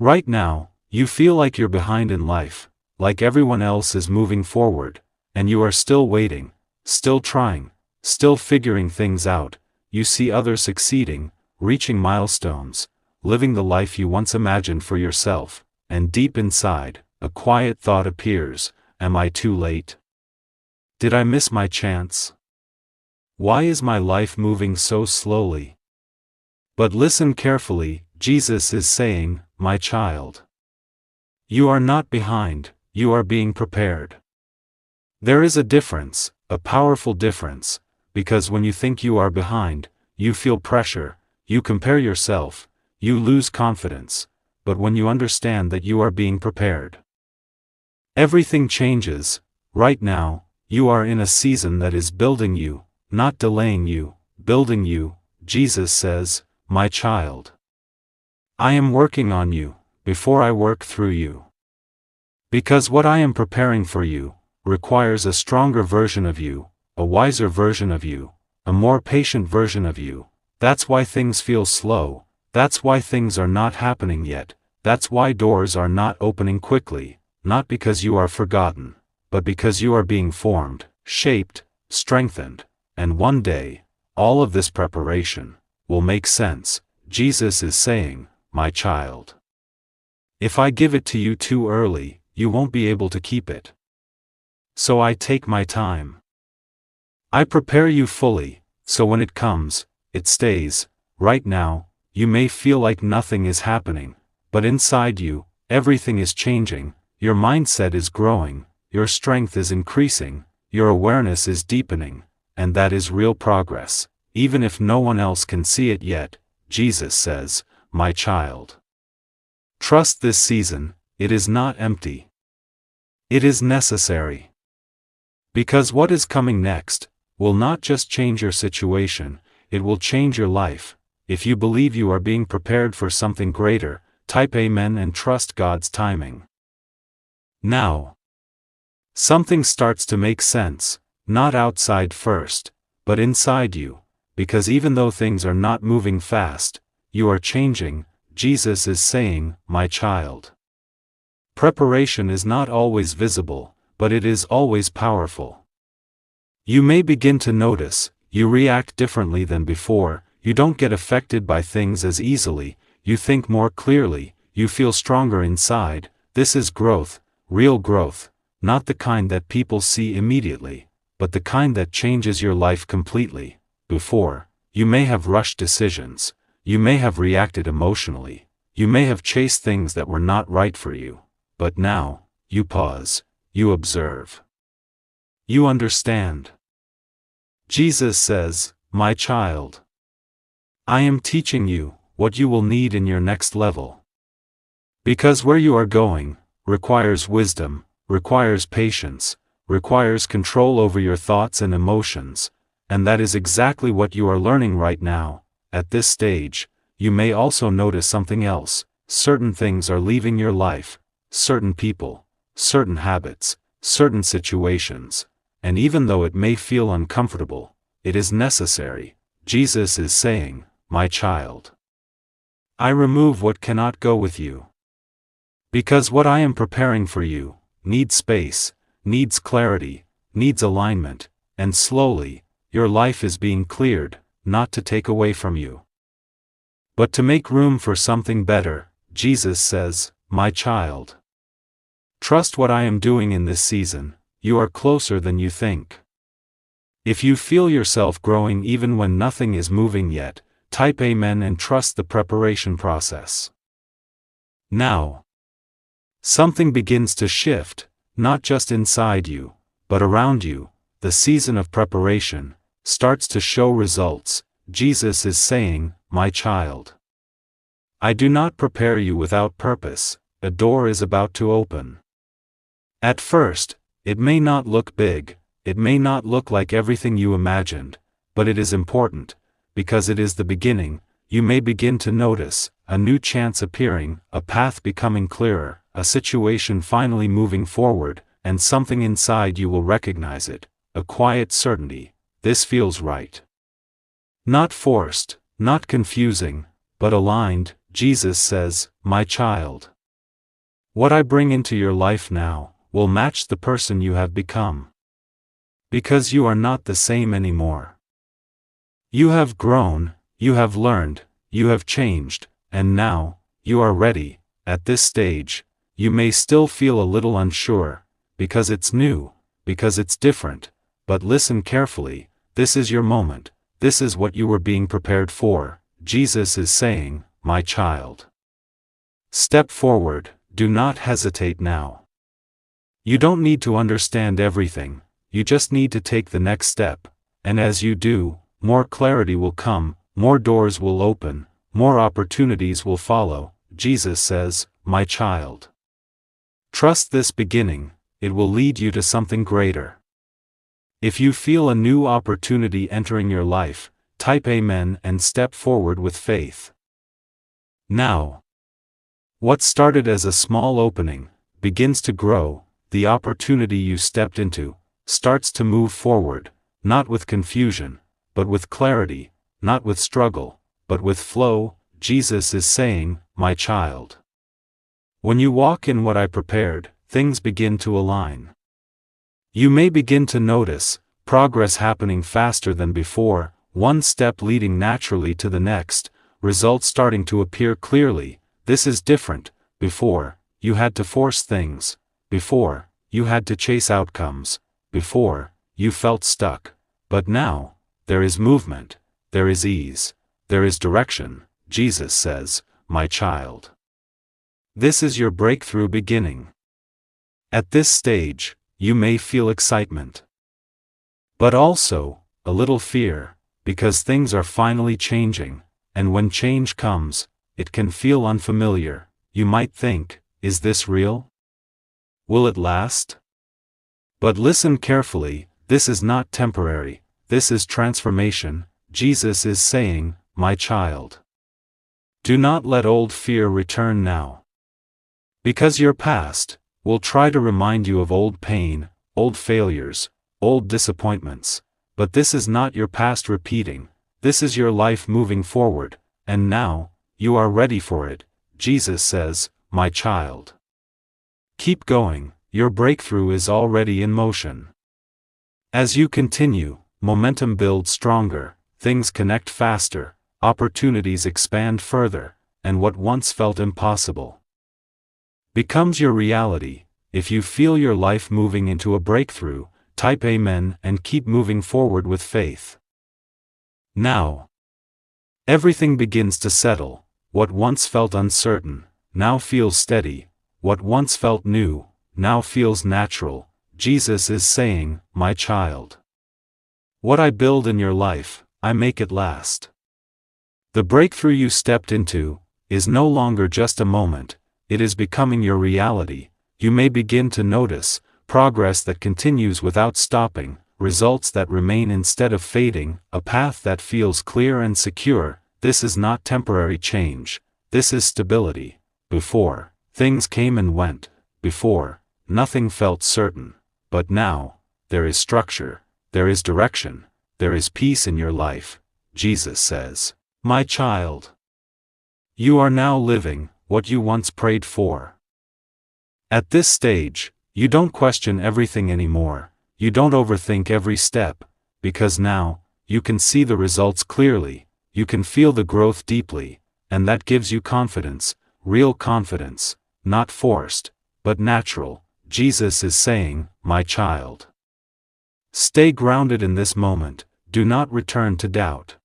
Right now, you feel like you're behind in life, like everyone else is moving forward, and you are still waiting, still trying, still figuring things out. You see others succeeding, reaching milestones, living the life you once imagined for yourself, and deep inside, a quiet thought appears: am I too late? Did I miss my chance? Why is my life moving so slowly? But listen carefully, Jesus is saying, my child. You are not behind, you are being prepared. There is a difference, a powerful difference, because when you think you are behind, you feel pressure, you compare yourself, you lose confidence, but when you understand that you are being prepared, everything changes. Right now, you are in a season that is building you, not delaying you, building you. Jesus says, my child. I am working on you, before I work through you. Because what I am preparing for you, requires a stronger version of you, a wiser version of you, a more patient version of you. That's why things feel slow, that's why things are not happening yet, that's why doors are not opening quickly, not because you are forgotten, but because you are being formed, shaped, strengthened, and one day, all of this preparation will make sense. Jesus is saying, my child. If I give it to you too early, you won't be able to keep it. So I take my time. I prepare you fully, so when it comes, it stays. Right now, you may feel like nothing is happening, but inside you, everything is changing. Your mindset is growing, your strength is increasing, your awareness is deepening, and that is real progress, even if no one else can see it yet. Jesus says, my child. Trust this season, it is not empty. It is necessary. Because what is coming next will not just change your situation, it will change your life. If you believe you are being prepared for something greater, type Amen and trust God's timing. Now, something starts to make sense, not outside first, but inside you, because even though things are not moving fast, you are changing. Jesus is saying, my child. Preparation is not always visible, but it is always powerful. You may begin to notice, you react differently than before, you don't get affected by things as easily, you think more clearly, you feel stronger inside. This is growth, real growth, not the kind that people see immediately, but the kind that changes your life completely. Before, you may have rushed decisions, you may have reacted emotionally, you may have chased things that were not right for you, but now, you pause, you observe. You understand. Jesus says, my child. I am teaching you what you will need in your next level. Because where you are going requires wisdom, requires patience, requires control over your thoughts and emotions, and that is exactly what you are learning right now. At this stage, you may also notice something else. Certain things are leaving your life, certain people, certain habits, certain situations, and even though it may feel uncomfortable, it is necessary. Jesus is saying, my child. I remove what cannot go with you. Because what I am preparing for you needs space, needs clarity, needs alignment, and slowly, your life is being cleared, not to take away from you, but to make room for something better. Jesus says, my child. Trust what I am doing in this season, you are closer than you think. If you feel yourself growing even when nothing is moving yet, type Amen and trust the preparation process. Now, something begins to shift, not just inside you, but around you. The season of preparation starts to show results. Jesus is saying, my child. I do not prepare you without purpose. A door is about to open. At first, it may not look big, it may not look like everything you imagined, but it is important, because it is the beginning. You may begin to notice a new chance appearing, a path becoming clearer, a situation finally moving forward, and something inside you will recognize it, a quiet certainty. This feels right. Not forced, not confusing, but aligned. Jesus says, my child. What I bring into your life now will match the person you have become. Because you are not the same anymore. You have grown, you have learned, you have changed, and now, you are ready. At this stage, you may still feel a little unsure, because it's new, because it's different, but listen carefully, this is your moment, this is what you were being prepared for. Jesus is saying, my child. Step forward, do not hesitate now. You don't need to understand everything, you just need to take the next step, and as you do, more clarity will come, more doors will open, more opportunities will follow. Jesus says, my child. Trust this beginning, it will lead you to something greater. If you feel a new opportunity entering your life, type Amen and step forward with faith. Now, what started as a small opening begins to grow. The opportunity you stepped into starts to move forward, not with confusion, but with clarity, not with struggle, but with flow. Jesus is saying, my child. When you walk in what I prepared, things begin to align. You may begin to notice progress happening faster than before, one step leading naturally to the next, results starting to appear clearly. This is different. Before, you had to force things. Before, you had to chase outcomes. Before, you felt stuck. But now, there is movement, there is ease, there is direction. Jesus says, my child. This is your breakthrough beginning. At this stage, you may feel excitement. But also, a little fear, because things are finally changing, and when change comes, it can feel unfamiliar. You might think, is this real? Will it last? But listen carefully, this is not temporary, this is transformation. Jesus is saying, my child. Do not let old fear return now. Because your past will try to remind you of old pain, old failures, old disappointments, but this is not your past repeating, this is your life moving forward, and now, you are ready for it. Jesus says, my child. Keep going, your breakthrough is already in motion. As you continue, momentum builds stronger, things connect faster, opportunities expand further, and what once felt impossible becomes your reality. If you feel your life moving into a breakthrough, type Amen and keep moving forward with faith. Now, everything begins to settle. What once felt uncertain, now feels steady. What once felt new, now feels natural. Jesus is saying, my child. What I build in your life, I make it last. The breakthrough you stepped into is no longer just a moment, it is becoming your reality. You may begin to notice progress that continues without stopping, results that remain instead of fading, a path that feels clear and secure. This is not temporary change, this is stability. Before, things came and went. Before, nothing felt certain. But now, there is structure, there is direction, there is peace in your life. Jesus says, my child. You are now living what you once prayed for. At this stage, you don't question everything anymore, you don't overthink every step, because now, you can see the results clearly, you can feel the growth deeply, and that gives you confidence, real confidence, not forced, but natural. Jesus is saying, my child. Stay grounded in this moment, do not return to doubt.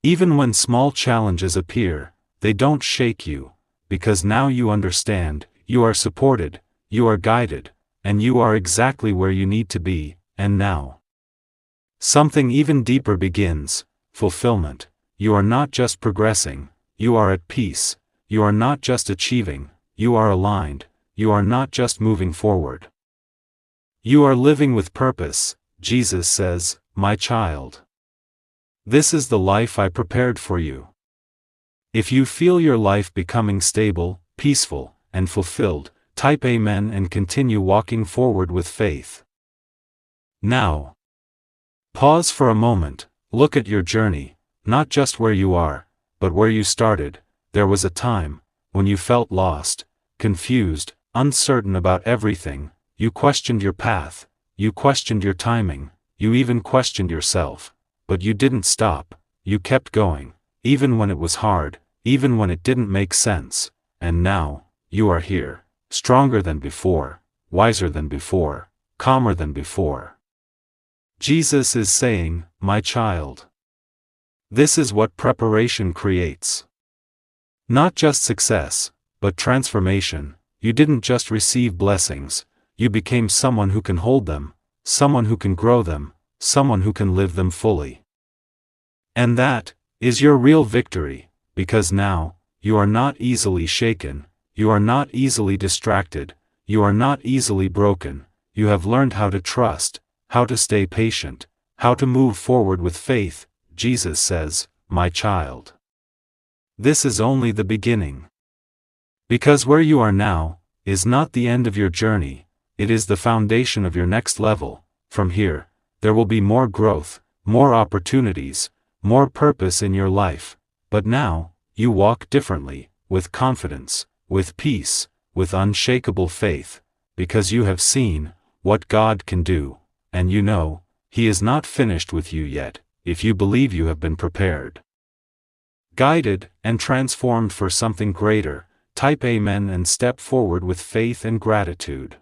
Even when small challenges appear, they don't shake you, because now you understand, you are supported, you are guided, and you are exactly where you need to be. And now, something even deeper begins, fulfillment. You are not just progressing, you are at peace, you are not just achieving, you are aligned, you are not just moving forward. You are living with purpose. Jesus says, my child. This is the life I prepared for you. If you feel your life becoming stable, peaceful, and fulfilled, type Amen and continue walking forward with faith. Now, pause for a moment, look at your journey, not just where you are, but where you started. There was a time when you felt lost, confused, uncertain about everything. You questioned your path, you questioned your timing, you even questioned yourself. But you didn't stop, you kept going, even when it was hard, even when it didn't make sense. And now, you are here, stronger than before, wiser than before, calmer than before. Jesus is saying, my child. This is what preparation creates. Not just success, but transformation. You didn't just receive blessings, you became someone who can hold them, someone who can grow them, someone who can live them fully. And that is your real victory, because now, you are not easily shaken, you are not easily distracted, you are not easily broken. You have learned how to trust, how to stay patient, how to move forward with faith. Jesus says, my child. This is only the beginning. Because where you are now is not the end of your journey, it is the foundation of your next level. From here, there will be more growth, more opportunities, more purpose in your life. But now, you walk differently, with confidence, with peace, with unshakable faith, because you have seen what God can do, and you know, He is not finished with you yet, if you believe you have been prepared, guided, and transformed for something greater. Type Amen and step forward with faith and gratitude.